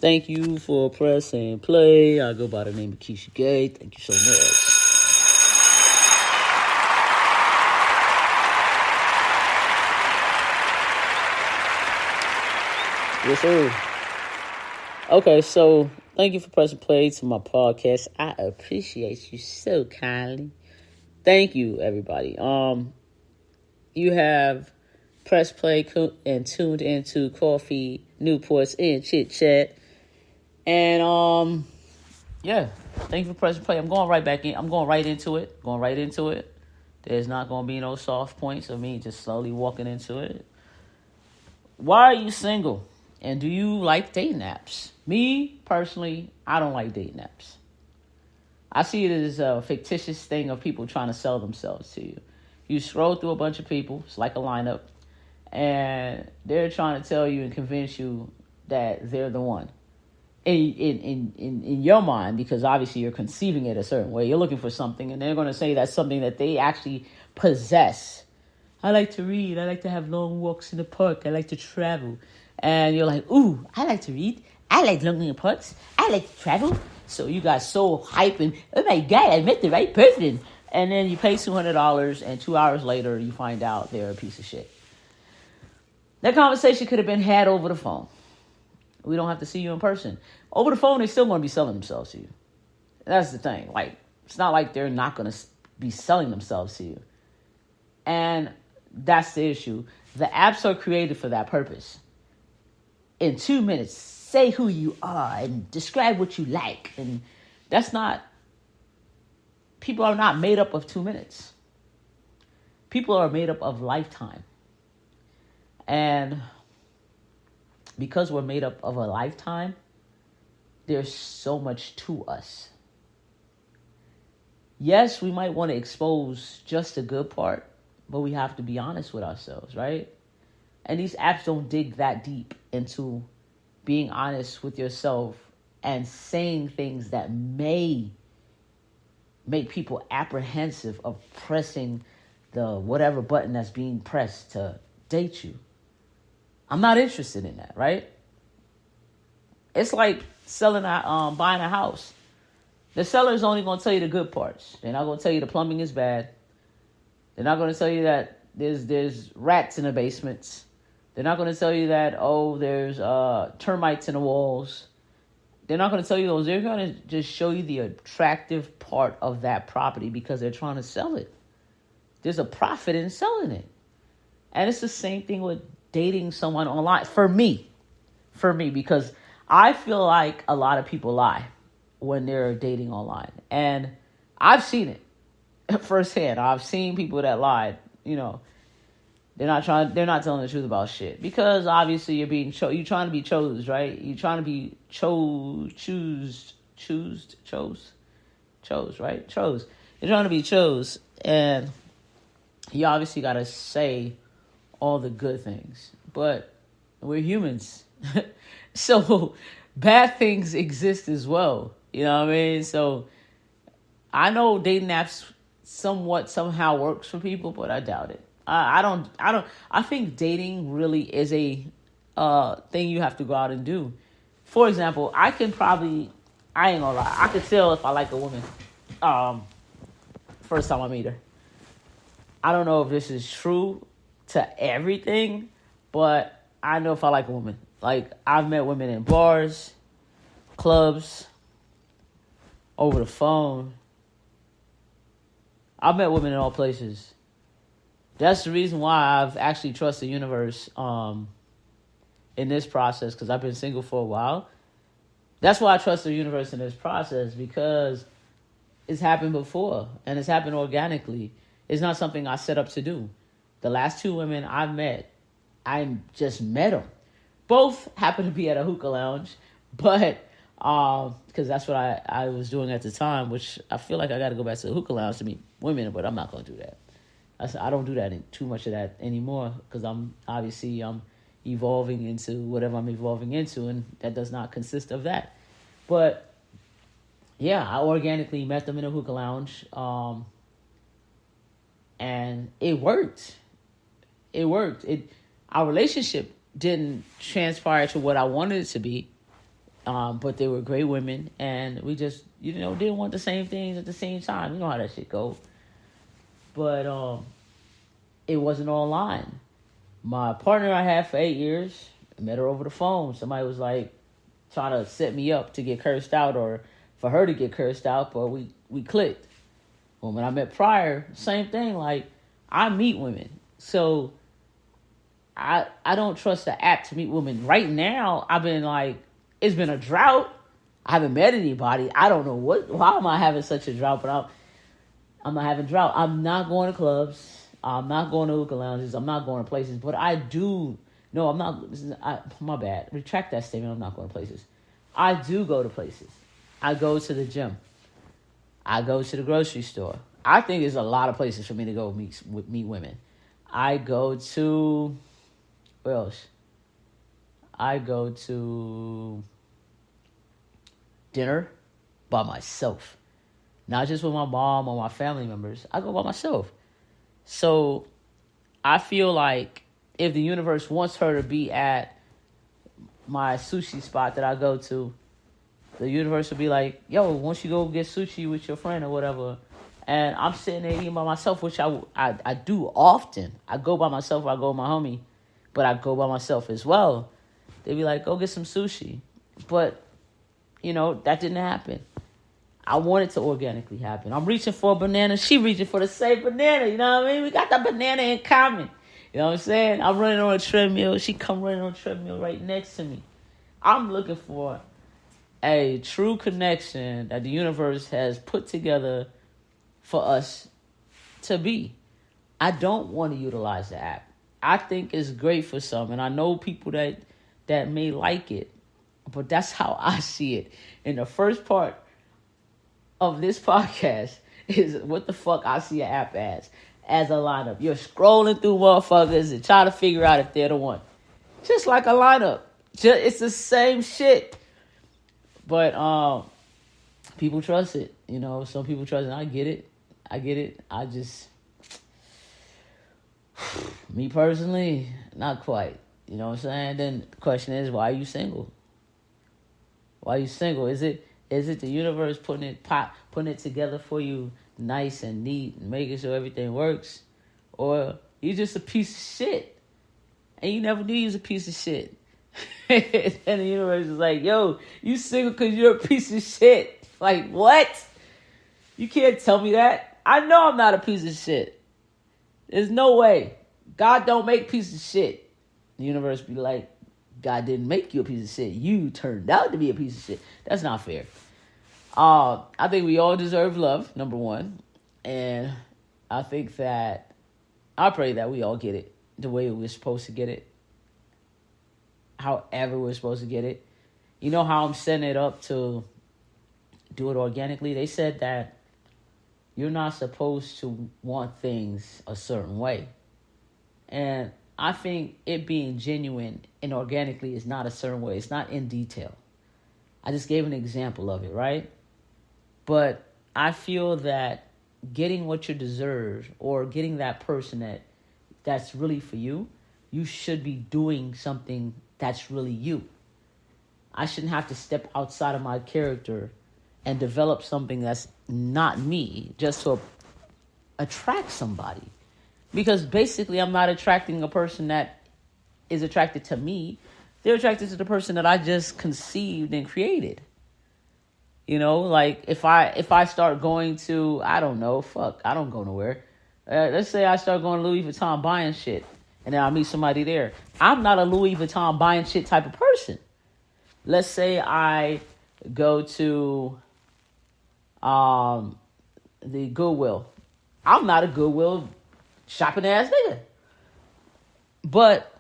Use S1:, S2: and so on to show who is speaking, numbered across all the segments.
S1: Thank you for pressing play. I go by the name of Keisha Gay. Thank you so much. Yes, sir. Okay, so thank you for pressing play to my podcast. I appreciate you so kindly. Thank you, everybody. You have pressed play and tuned into Coffee, Newports, and Chit Chat. And yeah, thank you for pressing play. I'm going right back in. I'm going right into it. There's not going to be no soft points of me just slowly walking into it. Why are you single? And do you like dating apps? Me, personally, I don't like dating apps. I see it as a fictitious thing of people trying to sell themselves to you. You scroll through a bunch of people, it's like a lineup, and they're trying to tell you and convince you that they're the one. In your mind, because obviously you're conceiving it a certain way. You're looking for something, and they're going to say that's something that they actually possess. I like to read. I like to have long walks in the park. I like to travel. And you're like, ooh, I like to read. I like long in the parks. I like to travel. So you got so hype and, oh my God, I met the right person. And then you pay $200, and 2 hours later, you find out they're a piece of shit. That conversation could have been had over the phone. We don't have to see you in person. Over the phone, they're still going to be selling themselves to you. That's the thing. Like, it's not like they're not going to be selling themselves to you. And that's the issue. The apps are created for that purpose. In 2 minutes, say who you are and describe what you like. And that's not... People are not made up of 2 minutes. People are made up of lifetime. And because we're made up of a lifetime, there's so much to us. Yes, we might want to expose just the good part, but we have to be honest with ourselves, right? And these apps don't dig that deep into being honest with yourself and saying things that may make people apprehensive of pressing the whatever button that's being pressed to date you. I'm not interested in that, right? It's like buying a house. The seller is only going to tell you the good parts. They're not going to tell you the plumbing is bad. They're not going to tell you that there's rats in the basements. They're not going to tell you that, there's termites in the walls. They're not going to tell you those. They're going to just show you the attractive part of that property because they're trying to sell it. There's a profit in selling it. And it's the same thing with dating someone online. For me, because I feel like a lot of people lie when they're dating online. And I've seen it firsthand. I've seen people that lied, they're not telling the truth about shit because obviously you're trying to be chose, right? You're trying to be chose, right? Chose. You're trying to be chose, and you obviously got to say all the good things, but we're humans. So bad things exist as well. You know what I mean? So I know dating apps somehow works for people, but I doubt it. I think dating really is a thing you have to go out and do. For example, I ain't gonna lie, I could tell if I like a woman first time I meet her. I don't know if this is true to everything, but I know if I like a woman. Like, I've met women in bars, clubs, over the phone. I've met women in all places. That's the reason why I've actually trusted the universe in this process, because I've been single for a while. That's why I trust the universe in this process, because it's happened before, and it's happened organically. It's not something I set up to do. The last two women I've met, I just met them. Both happened to be at a hookah lounge, but because that's what I was doing at the time, which I feel like I got to go back to the hookah lounge to meet women, but I'm not going to do that. I don't do that too much of that anymore, because I'm evolving into whatever I'm evolving into, and that does not consist of that. But yeah, I organically met them in a hookah lounge, and it worked. Our relationship didn't transpire to what I wanted it to be. But they were great women, and we just, didn't want the same things at the same time. You know how that shit go. But it wasn't online. My partner I had for 8 years, I met her over the phone. Somebody was like trying to set me up to get cursed out, or for her to get cursed out, but we clicked. Well, when I met prior, same thing. Like, I meet women, so I don't trust the app to meet women. Right now, I've been like, it's been a drought. I haven't met anybody. I don't know why am I having such a drought, but I'm not having drought. I'm not going to clubs. I'm not going to hookah lounges. I'm not going to places, but I do. No, I'm not. My bad. Retract that statement. I'm not going to places. I do go to places. I go to the gym. I go to the grocery store. I think there's a lot of places for me to go meet women. I go to, where else? I go to dinner by myself. Not just with my mom or my family members. I go by myself. So I feel like if the universe wants her to be at my sushi spot that I go to, the universe will be like, yo, once you go get sushi with your friend or whatever, and I'm sitting there eating by myself, which I do often. I go by myself or I go with my homie, but I go by myself as well. They'd be like, go get some sushi. But, that didn't happen. I want it to organically happen. I'm reaching for a banana. She reaching for the same banana. You know what I mean? We got the banana in common. You know what I'm saying? I'm running on a treadmill. She come running on a treadmill right next to me. I'm looking for a true connection that the universe has put together for us to be. I don't want to utilize the app. I think it's great for some, and I know people that may like it, but that's how I see it. And the first part of this podcast is what the fuck I see an app as a lineup. You're scrolling through motherfuckers and trying to figure out if they're the one. Just like a lineup. It's the same shit. But people trust it. Some people trust it. I get it. I just, me personally, not quite. You know what I'm saying? Then the question is, why are you single? Why are you single? Is it the universe putting it together for you nice and neat and making sure everything works? Or you just a piece of shit and you never knew you was a piece of shit? And the universe is like, yo, you single because you're a piece of shit. Like, what? You can't tell me that. I know I'm not a piece of shit. There's no way. God don't make pieces of shit. The universe be like, God didn't make you a piece of shit. You turned out to be a piece of shit. That's not fair. I think we all deserve love, number one. And I think that, I pray that we all get it the way we're supposed to get it. However we're supposed to get it. You know how I'm setting it up to do it organically? They said that you're not supposed to want things a certain way. And I think it being genuine and organically is not a certain way. It's not in detail. I just gave an example of it, right? But I feel that getting what you deserve or getting that person that's really for you, you should be doing something that's really you. I shouldn't have to step outside of my character and develop something that's not me just to attract somebody. Because basically I'm not attracting a person that is attracted to me. They're attracted to the person that I just conceived and created. Like if I start going to, I don't go nowhere. Let's say I start going to Louis Vuitton buying shit. And then I meet somebody there. I'm not a Louis Vuitton buying shit type of person. Let's say I go to the Goodwill. I'm not a Goodwill shopping ass nigga. But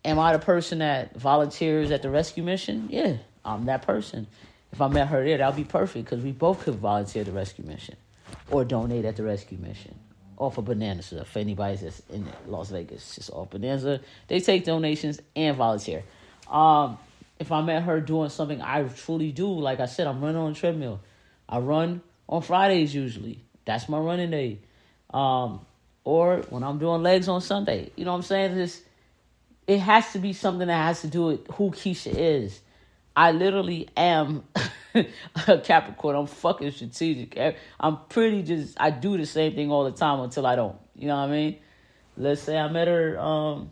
S1: am I the person that volunteers at the rescue mission? Yeah, I'm that person. If I met her there, that would be perfect because we both could volunteer at the rescue mission or donate at the rescue mission. Off of Bonanza, if anybody's that's in Las Vegas, just off Bonanza. They take donations and volunteer. If I met her doing something I truly do, like I said, I'm running on a treadmill. I run on Fridays usually. That's my running day. Or when I'm doing legs on Sunday. You know what I'm saying? It has to be something that has to do with who Keisha is. I literally am a Capricorn. I'm fucking strategic. I do the same thing all the time until I don't. You know what I mean? Let's say I met her,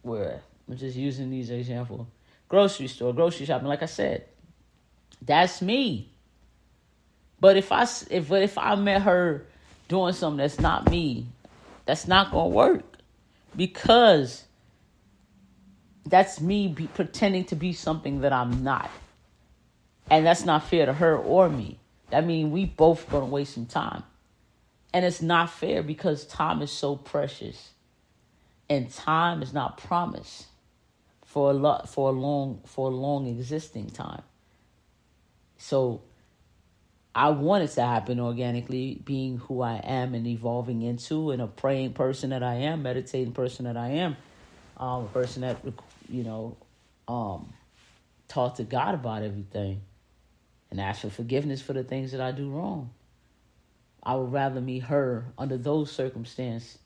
S1: where? I'm just using these examples. Grocery store, grocery shopping. Like I said, that's me. But if I met her doing something that's not me, that's not gonna work, because that's me pretending to be something that I'm not, and that's not fair to her or me. That means we both gonna waste some time, and it's not fair because time is so precious, and time is not promised for a long existing time. So I want it to happen organically, being who I am and evolving into, and a praying person that I am, meditating person that I am, a person that, talk to God about everything and ask for forgiveness for the things that I do wrong. I would rather meet her under those circumstances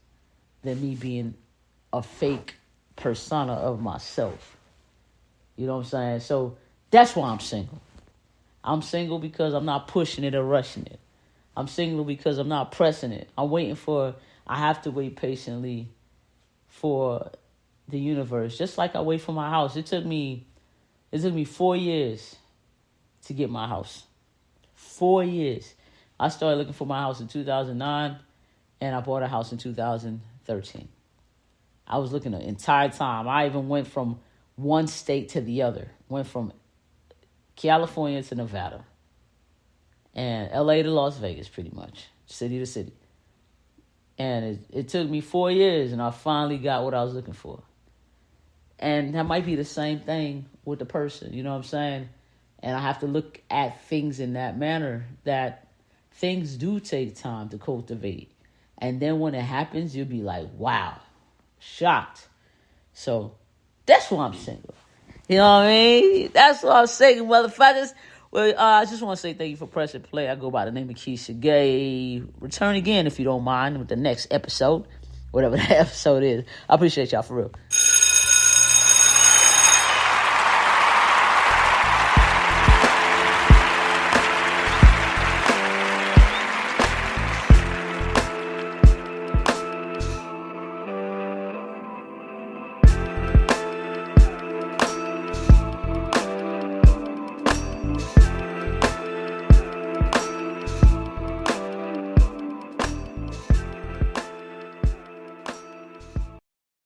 S1: than me being a fake persona of myself. You know what I'm saying? So that's why I'm single. I'm single because I'm not pushing it or rushing it. I'm single because I'm not pressing it. I have to wait patiently for the universe. Just like I wait for my house. It took me 4 years to get my house. 4 years. I started looking for my house in 2009, and I bought a house in 2013. I was looking the entire time. I even went from one state to the other. Went from California to Nevada, and LA to Las Vegas, pretty much, city to city. And it took me 4 years, and I finally got what I was looking for. And that might be the same thing with the person, you know what I'm saying? And I have to look at things in that manner, that things do take time to cultivate. And then when it happens, you'll be like, wow, shocked. So that's why I'm single. You know what I mean? That's what I'm saying, motherfuckers. Well, I just want to say thank you for pressing play. I go by the name of Keisha Gay. Return again if you don't mind with the next episode, whatever that episode is. I appreciate y'all for real.